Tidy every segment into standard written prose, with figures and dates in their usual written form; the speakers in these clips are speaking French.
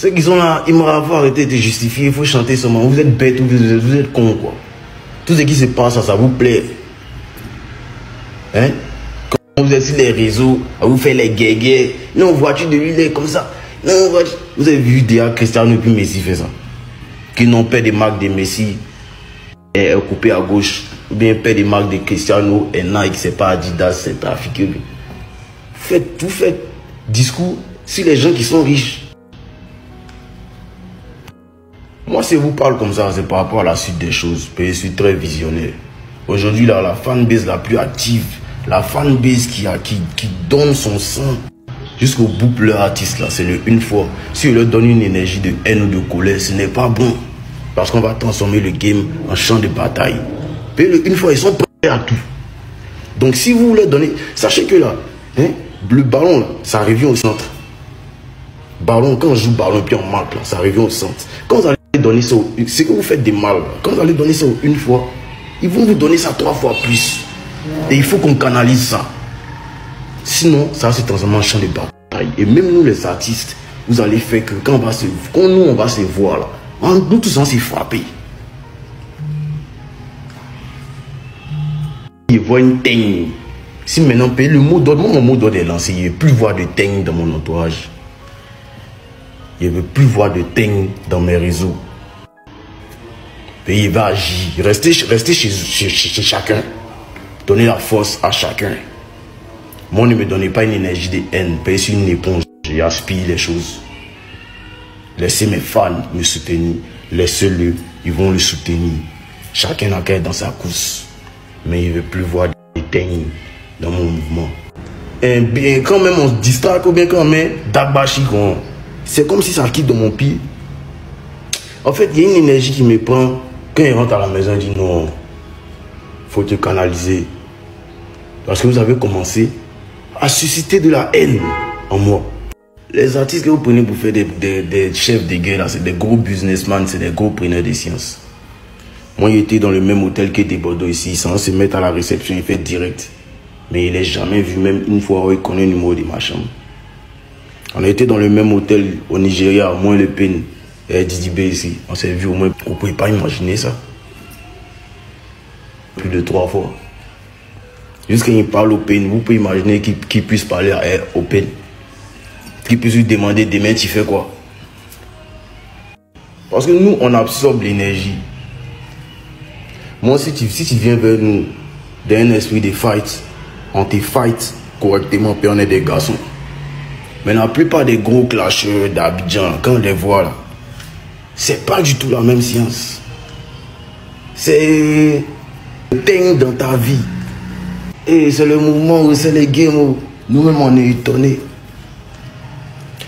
Ceux qui sont là, il m'a arrêté de justifier, il faut chanter seulement. Vous êtes bêtes ou vous êtes cons, quoi. Tout ce qui se passe, ça vous plaît. Hein? Quand vous êtes sur les réseaux, à vous faire les guégués. Non, voiture de lui, il est comme ça. Non, voiture. Vous avez vu déjà Cristiano et puis Messi fait ça. Qui n'ont pas des marques de Messi est coupé à gauche. Ou bien pas des marques de Cristiano et Nike, c'est pas Adidas, c'est trafiqué. Faites tout, faites discours sur les gens qui sont riches. Moi, si je vous parle comme ça, c'est par rapport à la suite des choses. Je suis très visionnaire. Aujourd'hui, là, la fanbase la plus active, la fanbase qui donne son sang jusqu'au bout pour leur artiste, là, c'est le une fois. Si on leur donne une énergie de haine ou de colère, ce n'est pas bon. Parce qu'on va transformer le game en champ de bataille. Puis le une fois, ils sont prêts à tout. Donc, si vous leur donnez, sachez que là, hein, le ballon, là, ça revient au centre. Ballon, quand on joue ballon, puis on marque, là, ça revient au centre. Quand vous allez donner ça, c'est que vous faites des mal. Quand vous allez donner ça une fois, ils vont vous donner ça 3 fois plus. Et il faut qu'on canalise ça. Sinon, ça va se transformer en champ de bataille. Et même nous, les artistes, vous allez faire que quand on va se voir là, nous tous on s'est frappés. Ils voient une teigne. Si maintenant, le mot d'ordre, mon mot d'ordre est lancé, il ne veut plus voir de teigne dans mon entourage. Il ne veut plus voir de teigne dans mes réseaux. Et il va agir. Rester chez chacun. Donner la force à chacun. Moi, ne me donnez pas une énergie de haine. Payer sur une éponge. J'aspire les choses. Laissez mes fans me soutenir. Laissez-le. Ils vont le soutenir. Chacun n'a qu'à être dans sa course. Mais il ne veut plus voir de teigne dans mon mouvement. Et bien, quand même on se distrait, ou bien quand même Dagbashi, c'est comme si ça quitte de mon pied. En fait, il y a une énergie qui me prend. Quand il rentre à la maison, il dit non, faut te canaliser. Parce que vous avez commencé à susciter de la haine en moi. Les artistes que vous prenez pour faire des chefs de guerre, c'est des gros businessmen, c'est des gros preneurs de sciences. Moi, il était dans le même hôtel que des Bordeaux ici, sans se mettre à la réception, il fait direct. Mais il n'est jamais vu, même une fois où il connaît le numéro de ma chambre. On a été dans le même hôtel au Nigeria, au moins le peine. Et Didi B ici, on s'est vu au moins. Vous ne pouvez pas imaginer ça. Plus de 3 fois. Jusqu'à il parle au peine, vous pouvez imaginer qu'il puisse parler au peine. Qu'il puisse lui demander demain tu fais quoi. Parce que nous, on absorbe l'énergie. Moi, si tu viens vers nous d'un esprit de fight, on te fight correctement, puis on est des garçons. Mais la plupart des gros clasheurs d'Abidjan, quand on les voit là, c'est pas du tout la même science. C'est le thème dans ta vie. Et c'est le mouvement où c'est les games. Nous-mêmes on est étonnés.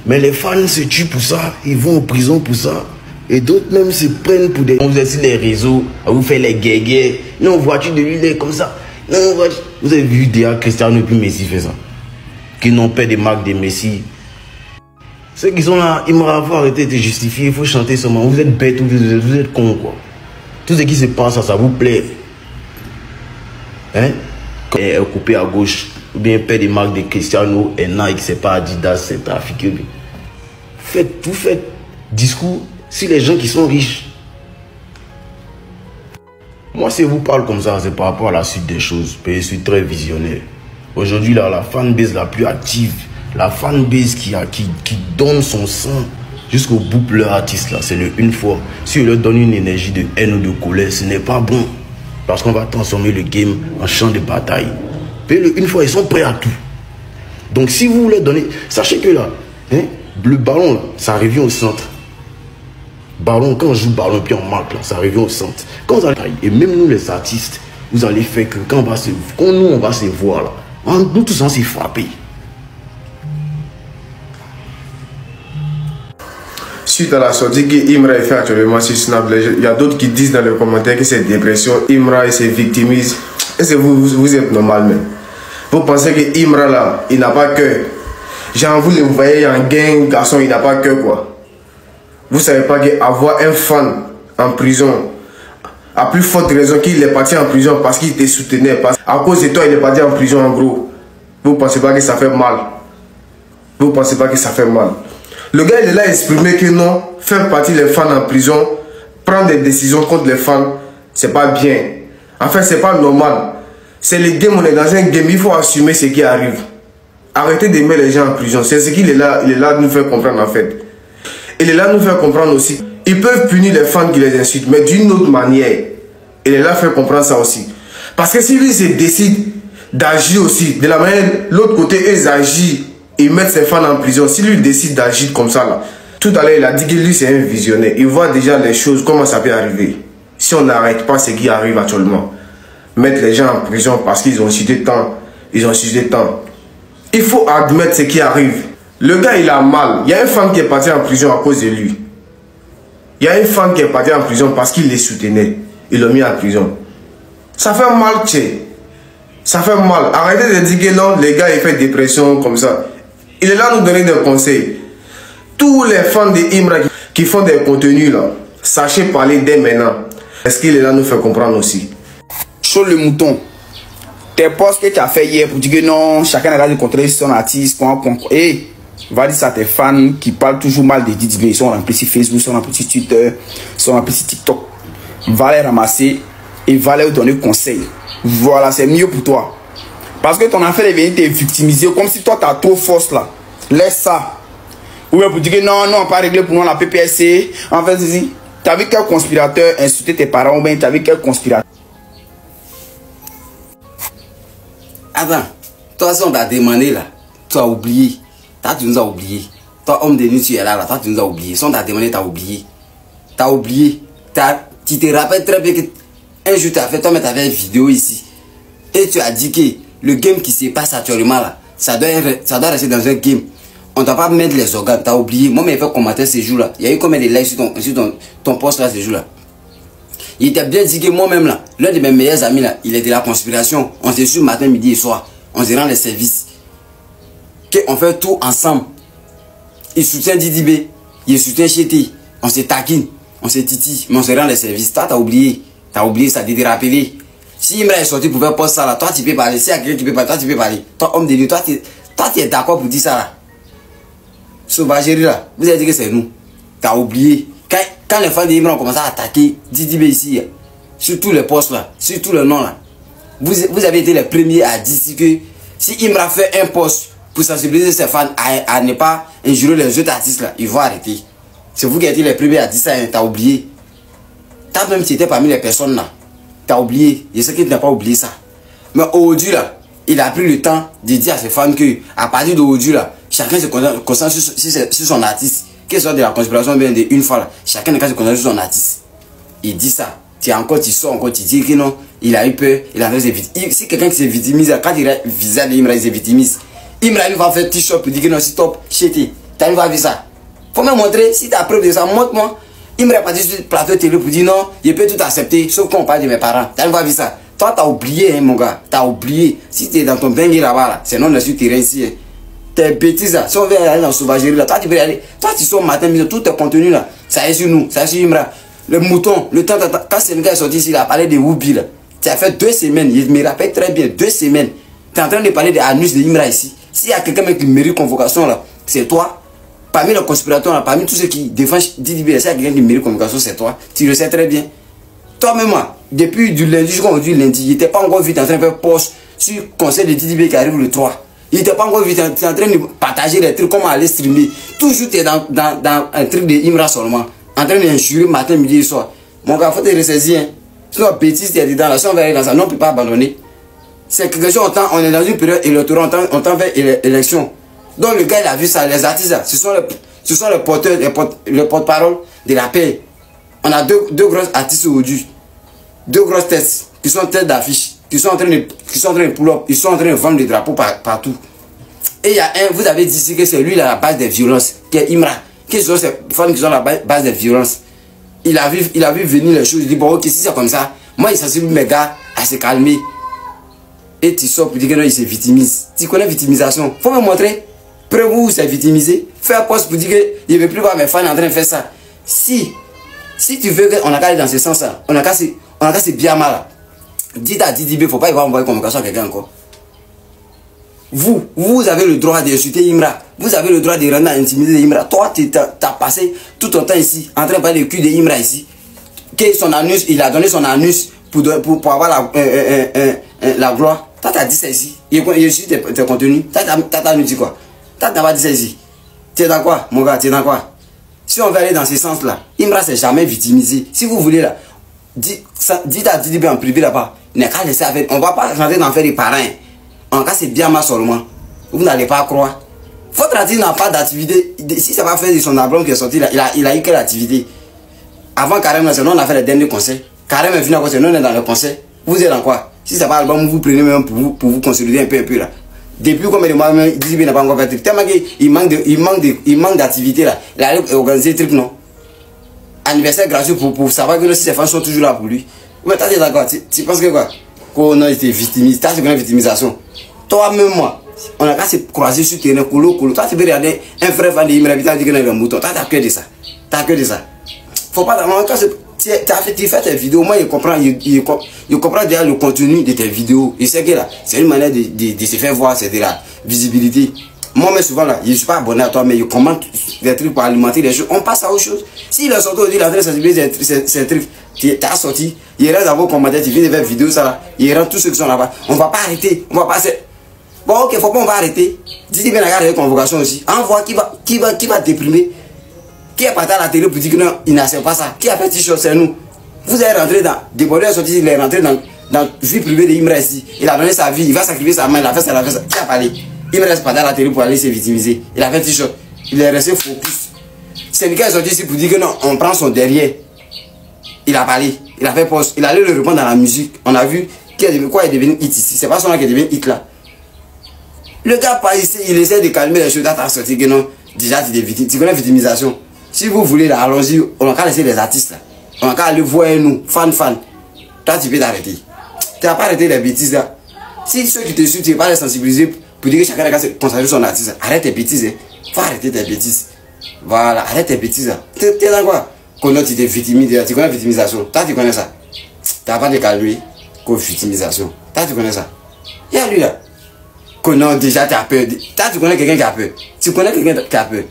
Mais les fans se tuent pour ça, ils vont en prison pour ça. Et d'autres même se prennent pour des... Vous êtes sur les réseaux, à vous faire les guégués. Non, voiture de lui, il est comme ça. Non, voiture... Vous avez vu déjà Cristiano et puis Messi fait ça. Qui n'ont pas des marques de Messi. Ceux qui sont là, il m'a arrêté de justifier, il faut chanter seulement. Vous êtes bêtes ou vous êtes cons, quoi. Tout ce qui se passe, ça vous plaît. Hein? Quand elle est coupée à gauche, ou bien pas des marques de Cristiano et Nike, c'est pas Adidas, c'est trafiqué. Faites tout, faites discours sur les gens qui sont riches. Moi, si je vous parle comme ça, c'est par rapport à la suite des choses. Je suis très visionnaire. Aujourd'hui, là, la fanbase la plus active, la fanbase qui donne son sang jusqu'au bout pour leur artiste, là, c'est le une fois. Si on leur donne une énergie de haine ou de colère, ce n'est pas bon. Parce qu'on va transformer le game en champ de bataille. Puis le une fois, ils sont prêts à tout. Donc si vous leur donnez, sachez que là, hein, le ballon, là, ça revient au centre. Ballon, quand on joue ballon, puis on marque, là, ça revient au centre. Quand vous allez, et même nous les artistes, vous allez faire que quand on va se voir là, nous tous on s'est frappés. Suite à la sortie que Imra fait actuellement sur Snap, il y a d'autres qui disent dans les commentaires que c'est dépression, Imra il se victimise. Est-ce que vous êtes normal même? Vous pensez que Imra là, il n'a pas cœur? Genre vous le voyez en gang, garçon, il n'a pas cœur quoi. Vous savez pas qu'avoir un fan en prison, à plus forte raison qu'il est parti en prison parce qu'il te soutenait. À cause de toi, il est parti en prison en gros. Vous pensez pas que ça fait mal? Vous pensez pas que ça fait mal? Le gars, il est là à exprimer que non, faire partie des fans en prison, prendre des décisions contre les fans, c'est pas bien. En fait, c'est pas normal. C'est le game, on est dans un game, il faut assumer ce qui arrive. Arrêtez de mettre les gens en prison. C'est ce qu'il est là, il est là de nous faire comprendre en fait. Il est là de nous faire comprendre aussi. Ils peuvent punir les fans qui les insultent, mais d'une autre manière. Il est là faire comprendre ça aussi. Parce que si lui se décide d'agir aussi, de la manière, l'autre côté, ils agissent, ils mettent ses fans en prison. Si lui décide d'agir comme ça là, tout à l'heure il a dit que lui c'est un visionnaire. Il voit déjà les choses, comment ça peut arriver. Si on n'arrête pas ce qui arrive actuellement, mettre les gens en prison parce qu'ils ont insulté tant, ils ont insulté tant. Il faut admettre ce qui arrive. Le gars il a mal. Il y a un fan qui est parti en prison à cause de lui. Il y a un fan qui est parti en prison parce qu'il les soutenait. Ils l'ont mis en prison. Ça fait mal, tché. Ça fait mal. Arrêtez de dire que non, les gars, ils font dépression comme ça. Il est là à nous donner des conseils. Tous les fans de Imra qui font des contenus là, sachez parler dès maintenant. Est-ce qu'il est là à nous faire comprendre aussi? Sur le mouton, tes posts que tu as fait hier pour dire que non, chacun a l'air de contrôler son artiste. Et va dire ça à tes fans qui parlent toujours mal de Didibé. Ils sont remplis sur Facebook, ils sont remplis sur Twitter, ils sont remplis sur TikTok. Va les ramasser et va leur donner conseil. Voilà, c'est mieux pour toi. Parce que ton affaire est venue te victimiser comme si toi tu as trop force là. Laisse ça. Ou bien pour dire que non, non, on n'a pas réglé pour nous la PPSC. En fait, tu as vu quel conspirateur insulter tes parents ou bien tu as vu quel conspirateur. Attends, toi si on t'a demandé là, tu as oublié. Toi tu nous as oublié. Toi homme de nuit tu es là, toi tu nous as oublié. Si on t'a demandé, tu as oublié. Tu as oublié. Tu te rappelles très bien qu'un jour tu as fait, toi mais tu avais une vidéo ici. Et tu as dit que le game qui se passe actuellement là, ça doit rester dans un game. On ne doit pas mettre les organes, tu as oublié. Moi mais il fait commenter ces jours là. Il y a eu combien de likes sur ton post là ces jours là. Il était bien dit que moi-même là, l'un de mes meilleurs amis là, il est de la conspiration. On se suit matin, midi et soir. On se rend les services. On fait tout ensemble. Il soutient Didibé, il soutient Chéti. On se taquine, on se titille, mais on se rend les services. Toi, t'as oublié. T'as oublié ça, de te rappeler. Si Imra est sorti pour faire poste ça là, toi tu peux parler. Si il y a quelqu'un qui peut parler, toi tu peux parler. Toi, homme de Dieu, toi tu es d'accord pour dire ça là. Sauvagerie là, vous avez dit que c'est nous. T'as oublié. Quand les fans d'Imra ont commencé à attaquer Didibé ici, sur tous les postes là, sur tous les noms là, vous avez été les premiers à dire que si Imra fait un poste pour sensibiliser ses fans à ne pas injurer les autres artistes là, ils vont arrêter. C'est vous qui avez été les premiers à dire ça, hein, t'as oublié. T'as même si tu étais parmi les personnes là, t'as oublié. Je sais qu'il n'a pas oublié ça. Mais aujourd'hui là, il a pris le temps de dire à ses fans que à partir d'aujourd'hui là, chacun se concentre sur son artiste. Qu'il soit de la conspiration bien d'une fois là, chacun se concentre sur son artiste. Il dit ça. Tu sors encore, tu dis que non, il a eu peur, il a fait ses victimes. Si quelqu'un qui se victimise, quand il a visé Imra, il se victimise. Imra il va faire t-shirt pour dire que non, c'est top, chéti. Tu vas voir ça. Faut me montrer, si tu as preuve de ça, montre-moi. Imra est parti sur le plateau télé pour dire non, je peux tout accepter, sauf qu'on parle de mes parents. Tu vas voir ça. Toi, tu as oublié, hein, mon gars. Tu as oublié. Si tu es dans ton bengue là-bas, là, c'est non le sur terrain ici. Hein. Tes bêtises là, si on veut aller dans la sauvagerie là, toi tu peux aller. Toi tu sors matin, tout tes contenus là, ça est sur nous, ça est sur Imra. Le mouton, le temps, quand Sénégal est sorti ici, il a parlé de Woubi là. Tu as fait 2 semaines, il me rappelle très bien, 2 semaines. Tu es en train de parler de Anus de Imra ici. S'il y a quelqu'un qui mérite convocation là, c'est toi. Parmi les conspirateurs là, parmi tous ceux qui défendent Didibé, s'il y a quelqu'un qui mérite convocation, c'est toi. Tu le sais très bien. Toi-même, depuis du lundi jusqu'au lundi, il n'était pas encore vite en train de faire poste sur le conseil de Didibé qui arrive le 3. Il n'était pas encore vite, tu es en train de partager les trucs, comment aller streamer. Toujours tu es dans un truc de Imra seulement. En train d'injurer matin, midi et soir. Mon gars, il faut te ressaisir. Hein. Sinon, bêtise, tu es dedans. Si on va aller dans ça, non, on ne peut pas abandonner. C'est quelque chose, on est dans une période électorale, on tend vers l'élection. Donc le gars, il a vu ça, les artistes, là, ce sont les porteurs, les porte-parole de la paix. On a deux grosses artistes aujourd'hui. 2 grosses têtes qui sont têtes d'affiche. Qui sont en train de pull-up, ils sont en train de vendre des drapeaux partout. Et il y a un, vous avez dit ici que c'est lui la base des violences, qui est Imra. Qui sont ces femmes qui sont la base des violences. Il a vu venir les choses, il dit bon ok si c'est comme ça, moi il sensibilise mes gars à se calmer. Et tu sors pour dire que non il se victimise. Tu connais victimisation, faut me montrer. Preuve où c'est victimisé. Fais un poste pour dire que je ne veux plus voir mes fans en train de faire ça. Si tu veux qu'on a qu'à aller dans ce sens là, on a qu'à se bien mal. Dis à Didibé, il ne faut pas y avoir envoyer convocation à quelqu'un encore. vous avez le droit d'insulter Imra. Vous avez le droit de rendre intimider Imra. Toi, tu as passé tout ton temps ici, en train de parler du cul de Imra ici. Que son anus, il a donné son anus pour avoir la gloire. Toi, tu as dit ça ici. Il suit tes contenus. T'as nous dit quoi? T'as pas dit ça ici. Tu es dans quoi, mon gars? Tu es dans quoi? Si on veut aller dans ce sens-là, Imra s'est jamais victimisé. Si vous voulez là, dites à Didi en privé là-bas. On ne va pas rentrer dans faire des parrains. En cas, c'est bien mal seulement. Vous n'allez pas croire. Votre artiste n'a pas d'activité. Si ça va faire de son album qui est sorti, là, il a eu quelle activité? Avant Karim, on a fait les derniers concerts. Karim est venu à côté, nous on est dans le concert. Vous êtes dans quoi? Si ça va l'album, vous prenez même pour vous consolider un peu là. Depuis combien de mois, Didi n'a pas encore fait de truc. Tellement qu'il manque d'activité là. Il a organisé des trucs, non? Anniversaire gratuit pour savoir que si ses fans sont toujours là pour lui. Mais t'es d'accord? Tu penses que quoi? Qu'on a été victimisé. T'as une victimisation. Toi-même, moi, on a qu'à se croiser sur le terrain, colo. Toi, tu peux regarder un frère fan de Imra, tu as dit qu'il y a un mouton. Toi, t'as que de ça. T'as que de ça. Faut pas. Tu fais tes vidéos, moi, il comprend déjà le contenu de tes vidéos. Il sait que là, c'est une manière de se faire voir, c'est de la visibilité. Moi, mais souvent là, je ne suis pas abonné à toi, mais je commente des trucs pour alimenter les choses. On passe à autre chose. S'il a sorti aujourd'hui, il a très sensibilisé ces trucs. Tu as sorti, il reste dans vos commentaires, tu viens de faire vidéo, ça là. Il rend tous ceux qui sont là-bas. On ne va pas arrêter. On va passer. Bon, ok, faut pas, on va arrêter. Dis bien, regarde les convocations aussi. Envoie qui va déprimer. Qui est parti à la télé pour dire que non, il n'accepte pas ça. Qui a fait t-shirt, c'est nous. Vous allez rentrer dans. Débordé est sorti, il est rentré dans la vie privée de Imra ici. Il a donné sa vie, il va sacrifier sa main, il a fait ça, Qui a parlé? Il me reste pas dans la télé pour aller se victimiser. Il a fait t-shirt. Il est resté focus. Syndicat est sorti ici pour dire que non, on prend son derrière. Il a parlé. Il a fait poste. Il allait le répondre dans la musique. On a vu quoi est devenu hit ici. C'est pas son nom qui est devenu hit là. Le gars pas ici, il essaie de calmer les choses. T'as sorti que non. Déjà, tu es victime. Tu connais la victimisation. Si vous voulez là, allons-y. On a qu'à laisser les artistes là. On a qu'à aller voir nous, fan. Toi, tu peux t'arrêter. Tu n'as pas arrêté les bêtises là. Si ceux qui te suivent, tu n'es pas les sensibiliser. Pour dire que chacun a consacré son artiste. Arrête tes bêtises. Hein. Faut arrêter tes bêtises. Voilà, arrête tes bêtises. Tu es dans quoi? Quand tu t'es victimisé, tu connais la victimisation. Toi, tu connais ça. Tu n'as pas de calmer comme victimisation. Toi, tu connais ça. Il y a lui là. Quand déjà tu as peur. Toi, tu connais quelqu'un qui a peur. Tu connais quelqu'un qui a peur.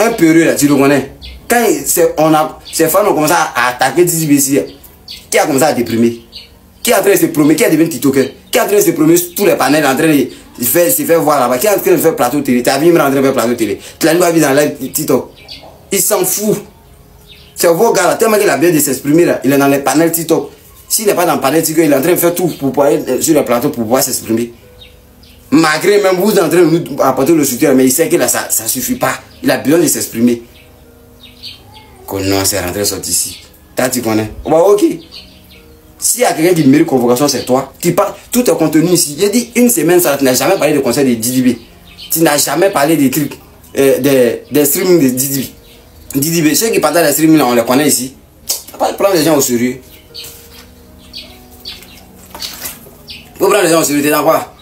Un peureux là, tu le connais. Quand ces fans ont commencé à attaquer Didi Bessi, qui a commencé à déprimer? Qui est en train de se promener? Qui est devenu TikToker? Qui est en train de se promener sur tous les panels, en train de se faire voir là-bas? Qui est en train de faire plateau télé? Tu as vu, il me rentrer faire plateau télé. Tu l'as vu dans live TikTok. Il s'en fout. C'est vos gars là, tellement qu'il a bien de s'exprimer là. Il est dans les panels TikTok. S'il n'est pas dans le panel TikTok, il est en train de faire tout pour pouvoir être sur le plateau pour pouvoir s'exprimer. Malgré même vous êtes en train de nous apporter le soutien, mais il sait que là ça ne suffit pas. Il a besoin de s'exprimer. Non, c'est rentré sorti ici. Tu connais. Bah, ok. S'il y a quelqu'un qui mérite convocation, c'est toi. Tu parles, tout est contenu ici. J'ai dit une semaine, ça, tu n'as jamais parlé de concert de Didi B. Tu n'as jamais parlé des trucs, des streamings de Didi B. Didi B, ceux qui partent dans les streamings, là, on les connaît ici. Tu ne vas pas prendre les gens au sérieux. Vous prenez les gens au sérieux, t'es dans quoi?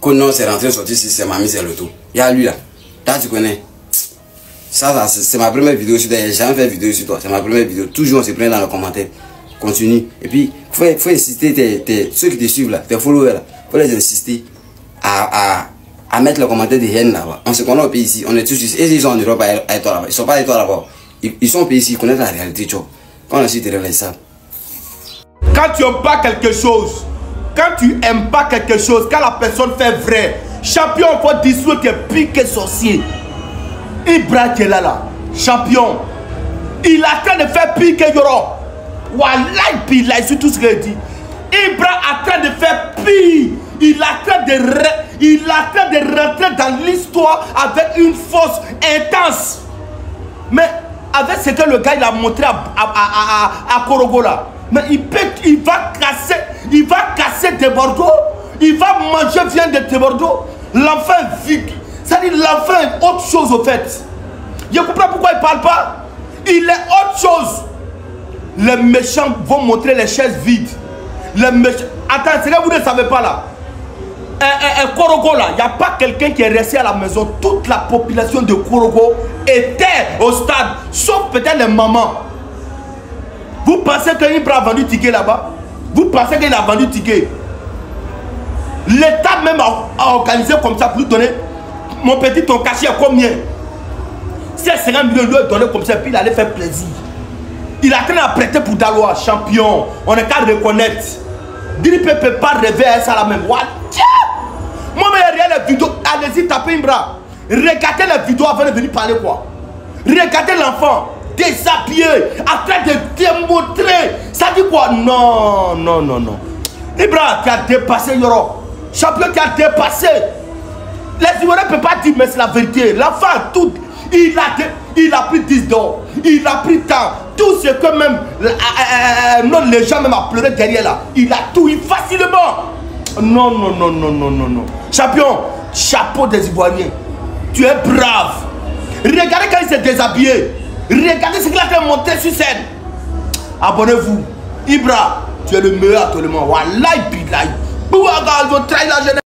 Que non, c'est rentré sorti ici, c'est mamie, c'est le tout. Il y a lui là. Là, tu connais. Ça c'est ma première vidéo sur toi. J'ai jamais fait vidéo sur toi. C'est ma première vidéo. Toujours on se plaint dans les commentaires. Continue. Et puis, faut insister ceux qui te suivent là, tes followers là. Faut les insister à mettre les commentaires de haine là-bas. On se connaît au pays ici. On est tous ici. Et ils sont en Europe à toi là-bas. Ils sont pas à toi là-bas. Ils sont au pays ici. Ils connaissent la réalité. Tu vois. Quand on te réveille ça. Quand tu n'aimes pas quelque chose, quand tu aimes pas quelque chose, quand la personne fait vrai, champion, il faut dissoudre que pire que sorcier. Ibra qui est là, champion. Il est en train de faire pire que Yoro. Wallahi, pire, là, c'est tout ce qu'il dit. Ibra est en train de faire pire. Il est en train de rentrer dans l'histoire avec une force intense. Mais avec ce que le gars il a montré à Korogo là. Mais il va casser des Bordeaux. Il va manger viande de Bordeaux. L'enfant vit. C'est-à-dire l'enfant est autre chose au fait. Je comprends pourquoi il ne parle pas. Il est autre chose. Les méchants vont montrer les chaises vides. Les méchants. Attends, c'est que vous ne savez pas là. Korogo là, il n'y a pas quelqu'un qui est resté à la maison. Toute la population de Korogo était au stade. Sauf peut-être les mamans. Vous pensez qu'il a vendu ticket là-bas? Vous pensez qu'il a vendu ticket? L'État même a organisé comme ça pour lui donner. Mon petit, ton cachet est combien? C'est 50 millions de dollars donné comme ça, puis il allait faire plaisir. Il a train à prêter pour Daloa, champion. On est qu'à reconnaître. Diri ne peut pas rêver à ça la même. Moi, mais regardez les vidéos. Allez-y, tapez un bras. Regardez les vidéos avant de venir parler quoi. Regardez l'enfant déshabillé, en train de démontrer. Ça dit quoi? Non, non, non, non. Ibra, tu as dépassé Yoro. Champion, tu as dépassé. Les Ivoiriens ne peuvent pas dire, mais c'est la vérité. L'enfant, tout. Il a pris 10 d'or. Il a pris tant. Tout ce que même les gens même a pleuré derrière là. Il a tout eu facilement. Non, non, non, non, non, non, non. Champion, chapeau des Ivoiriens. Tu es brave. Regardez quand il s'est déshabillé. Regardez ce qu'il a fait monter sur scène. Abonnez-vous. Ibra, tu es le meilleur actuellement. Wallahi billahi. Bouaga, ils ont trahi la jeunesse.